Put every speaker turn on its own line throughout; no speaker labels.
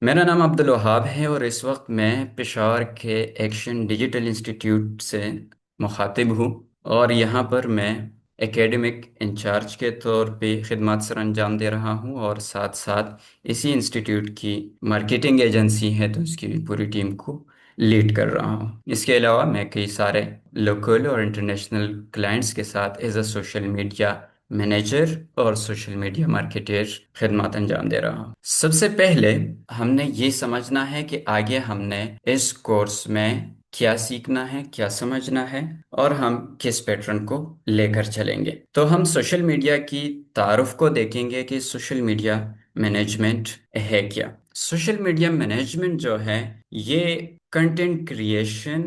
میرا نام عبدالوہاب ہے اور اس وقت میں پشاور کے ایکشن ڈیجیٹل انسٹیٹیوٹ سے مخاطب ہوں، اور یہاں پر میں ایکیڈمک انچارج کے طور پہ خدمات سر انجام دے رہا ہوں، اور ساتھ ساتھ اسی انسٹیٹیوٹ کی مارکیٹنگ ایجنسی ہے تو اس کی بھی پوری ٹیم کو لیڈ کر رہا ہوں۔ اس کے علاوہ میں کئی سارے لوکل اور انٹرنیشنل کلائنٹس کے ساتھ as a social media manager اور سوشل میڈیا مارکیٹر خدمات انجام دے رہا ہوں۔ سب سے پہلے ہم نے یہ سمجھنا ہے کہ آگے ہم نے اس کورس میں کیا سیکھنا ہے، کیا سمجھنا ہے، اور ہم کس پیٹرن کو لے کر چلیں گے۔ تو ہم سوشل میڈیا کی تعارف کو دیکھیں گے کہ سوشل میڈیا مینجمنٹ ہے کیا۔ سوشل میڈیا مینجمنٹ جو ہے یہ کنٹینٹ کریشن،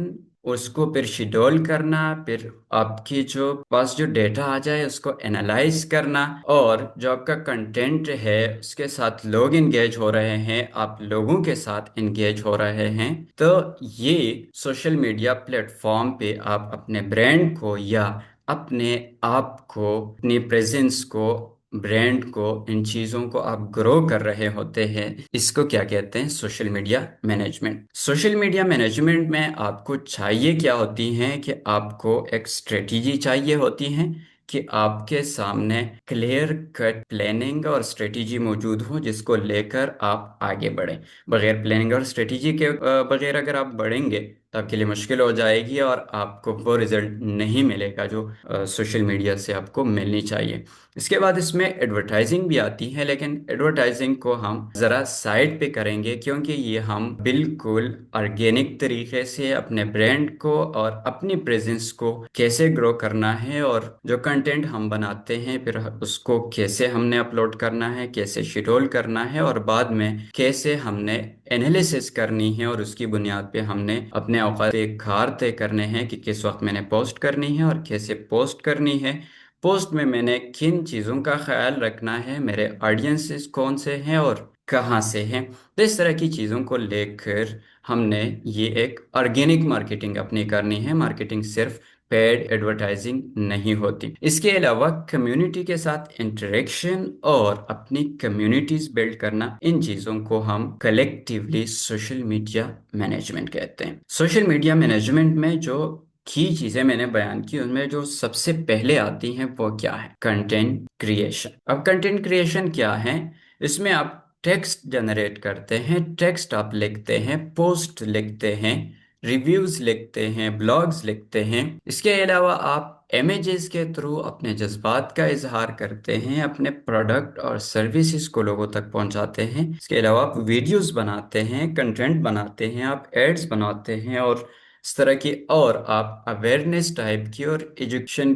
اس کو پھر شیڈول کرنا، پھر آپ کی جو پاس جو ڈیٹا آ جائے اس کو انالائز کرنا، اور جو آپ کا کنٹینٹ ہے اس کے ساتھ لوگ انگیج ہو رہے ہیں، آپ لوگوں کے ساتھ انگیج ہو رہے ہیں، تو یہ سوشل میڈیا پلیٹ فارم پہ آپ اپنے برانڈ کو یا اپنے آپ کو، اپنی پریزنس کو، برانڈ کو، ان چیزوں کو آپ گرو کر رہے ہوتے ہیں۔ اس کو کیا کہتے ہیں؟ Social media management. Social media management میں آپ کو چاہیے کیا ہوتی ہیں کہ آپ کو ایک اسٹریٹجی چاہیے ہوتی ہے کہ آپ کے سامنے کلیئر کٹ پلاننگ اور اسٹریٹجی موجود ہو جس کو لے کر آپ آگے بڑھیں۔ بغیر پلاننگ اور اسٹریٹجی کے بغیر اگر آپ بڑھیں گے تو آپ کے لیے مشکل ہو جائے گی، اور آپ کو وہ رزلٹ نہیں ملے گا جو سوشل میڈیا سے آپ کو ملنی چاہیے۔ اس کے بعد اس میں ایڈورٹائزنگ بھی آتی ہے، لیکن ایڈورٹائزنگ کو ہم ذرا سائڈ پہ کریں گے، کیونکہ یہ ہم بالکل آرگینک طریقے سے اپنے برانڈ کو اور اپنی پریزنس کو کیسے گرو کرنا ہے، اور جو کنٹینٹ ہم بناتے ہیں پھر اس کو کیسے ہم نے اپلوڈ کرنا ہے، کیسے شیڈول کرنا ہے، اور بعد میں کیسے ہم نے انالیسس کرنی ہے، اور اس کی بنیاد پہ ہم نے اپنے اوقات کار طے کرنے ہیں کہ کس وقت میں نے پوسٹ کرنی ہے اور کیسے پوسٹ کرنی ہے۔ پوسٹ میں نے کن چیزوں کا خیال رکھنا ہے، میرے آڈینسز کون سے ہیں اور کہاں سے ہیں۔ تو اس طرح کی چیزوں کو لے کر ہم نے یہ ایک آرگینک مارکیٹنگ اپنی کرنی ہے۔ مارکیٹنگ صرف پیڈ ایڈورٹائزنگ نہیں ہوتی۔ اس کے علاوہ کمیونٹی کے ساتھ انٹریکشن اور اپنی کمیونٹیز بلڈ کرنا، ان چیزوں کو ہم کلیکٹیولی سوشل میڈیا مینجمنٹ کہتے ہیں۔ سوشل میڈیا مینجمنٹ میں جو کی چیزیں میں نے بیان کی ان میں جو سب سے پہلے آتی ہیں وہ کیا ہے؟ Content creation. اب کنٹینٹ کریشن کیا ہے؟ اس میں آپ ٹیکسٹ جنریٹ کرتے ہیں، ٹیکسٹ آپ لکھتے ہیں، پوسٹ لکھتے ہیں، ریویوز لکھتے ہیں، بلاگز لکھتے ہیں۔ اس کے علاوہ آپ امیجز کے تھرو اپنے جذبات کا اظہار کرتے ہیں، اپنے پروڈکٹ اور سروسز کو لوگوں تک پہنچاتے ہیں۔ اس کے علاوہ آپ ویڈیوز بناتے ہیں، کنٹینٹ بناتے ہیں، آپ ایڈز بناتے ہیں، اور اس طرح کی، اور آپ اویئرنیس ٹائپ کی اور ایجوکیشن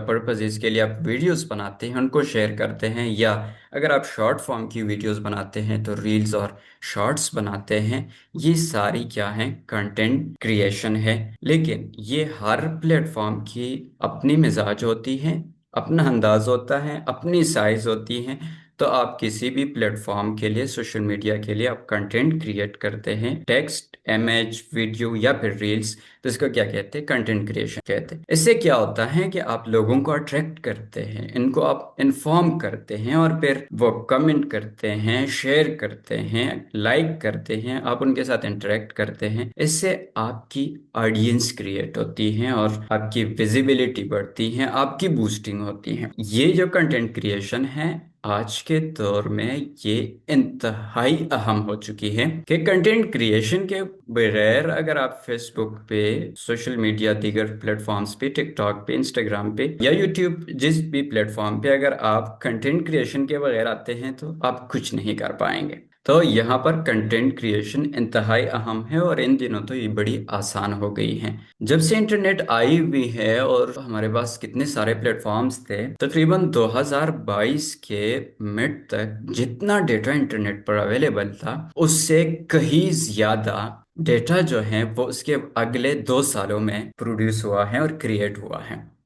پرپزز کے لیے آپ ویڈیوز بناتے ہیں، ان کو شیئر کرتے ہیں، یا اگر آپ شارٹ فارم کی ویڈیوز بناتے ہیں تو ریلز اور شارٹس بناتے ہیں۔ یہ ساری کیا ہیں؟ کنٹینٹ کریشن ہے۔ لیکن یہ ہر پلیٹ فارم کی اپنی مزاج ہوتی ہے، اپنا انداز ہوتا ہے، اپنی سائز ہوتی ہے۔ تو آپ کسی بھی پلیٹ فارم کے لیے، سوشل میڈیا کے لیے آپ کنٹینٹ کریٹ کرتے ہیں، ٹیکسٹ، امیج، ویڈیو یا پھر ریلز، تو اس کو کیا کہتے ہیں؟ کنٹینٹ کریشن کہتے ہیں۔ اس سے کیا ہوتا ہے کہ آپ لوگوں کو اٹریکٹ کرتے ہیں، ان کو آپ انفارم کرتے ہیں، اور پھر وہ کمنٹ کرتے ہیں، شیئر کرتے ہیں، لائک کرتے ہیں، آپ ان کے ساتھ انٹریکٹ کرتے ہیں۔ اس سے آپ کی آڈینس کریٹ ہوتی ہے اور آپ کی ویزیبلٹی بڑھتی ہے، آپ کی بوسٹنگ ہوتی ہے۔ یہ جو کنٹینٹ کریشن ہے آج کے دور میں یہ انتہائی اہم ہو چکی ہے کہ کنٹینٹ کریشن کے بغیر اگر آپ فیس بک پہ، سوشل میڈیا دیگر پلیٹ فارمز پہ، ٹک ٹاک پہ، انسٹاگرام پہ یا یوٹیوب، جس بھی پلیٹ فارم پہ اگر آپ کنٹینٹ کریشن کے بغیر آتے ہیں تو آپ کچھ نہیں کر پائیں گے۔ تو یہاں پر کنٹینٹ کریشن انتہائی اہم ہے، اور ان دنوں تو یہ بڑی آسان ہو گئی ہے۔ جب سے انٹرنیٹ آئی ہوئی ہے اور ہمارے پاس کتنے سارے پلیٹ فارمز تھے، تقریباً 2022 کے مڈ تک جتنا ڈیٹا انٹرنیٹ پر اویلیبل تھا اس سے کہیں زیادہ ڈیٹا جو ہے وہ اس کے اگلے 2 سالوں میں پروڈیوس ہوا ہے اور کریٹ ہوا ہے۔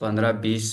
15 20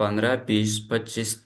15 20 25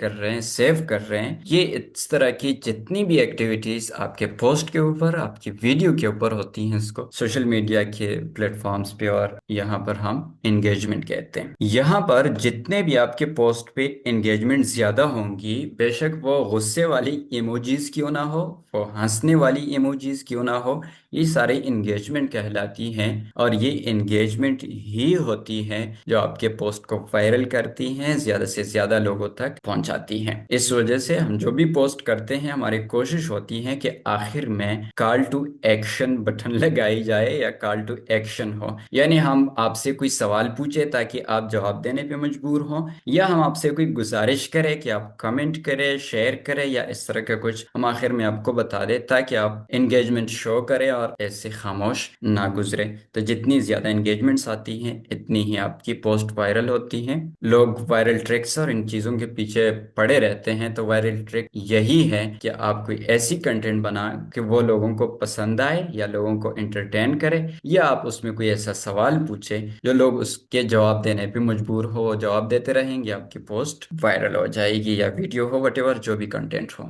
کر رہے ہیں، سیو کر رہے ہیں، یہ اس طرح کی جتنی بھی ایکٹیویٹیز آپ کے پوسٹ کے اوپر، آپ کی ویڈیو کے اوپر ہوتی ہیں، اس کو سوشل میڈیا کے پلیٹ فارمز پہ، اور یہاں پر ہم انگیجمنٹ کہتے ہیں۔ یہاں پر جتنے بھی آپ کے پوسٹ پہ انگیجمنٹ زیادہ ہوں گی، بے شک وہ غصے والی ایموجیز کیوں نہ ہو، وہ ہنسنے والی ایموجیز کیوں نہ ہو، یہ سارے انگیجمنٹ کہلاتی ہیں، اور یہ انگیجمنٹ ہی ہوتی ہیں جو آپ کے پوسٹ کو وائرل کرتی ہیں، زیادہ سے زیادہ لوگوں تک پہنچاتی ہیں۔ اس وجہ سے ہم جو بھی پوسٹ کرتے ہیں، ہماری کوشش ہوتی ہے کہ آخر میں کال ٹو ایکشن بٹن لگائی جائے، یا کال ٹو ایکشن ہو، یعنی ہم آپ سے کوئی سوال پوچھے تاکہ آپ جواب دینے پہ مجبور ہوں، یا ہم آپ سے کوئی گزارش کریں کہ آپ کمنٹ کریں، شیئر کریں، یا اس طرح کا کچھ ہم آخر میں آپ کو بتا دیں تاکہ آپ انگیجمنٹ شو کریں اور ایسے خاموش نہ گزرے۔ تو جتنی زیادہ انگیجمنٹس آتی ہیں، اتنی ہی آپ کی پوسٹ وائرل ہوتی ہیں۔ لوگ وائرل ٹریکس اور ان چیزوں کے پیچھے پڑے رہتے ہیں، تو وائرل ٹریک یہی ہے کہ آپ کوئی ایسی کنٹینٹ بنا کہ وہ لوگوں کو پسند آئے، یا لوگوں کو انٹرٹین کرے، یا آپ اس میں کوئی ایسا سوال پوچھے جو لوگ اس کے جواب دینے پہ مجبور ہو، جواب دیتے رہیں گے، آپ کی پوسٹ وائرل ہو جائے گی، یا ویڈیو ہو، وٹ ایور جو بھی کنٹینٹ ہو۔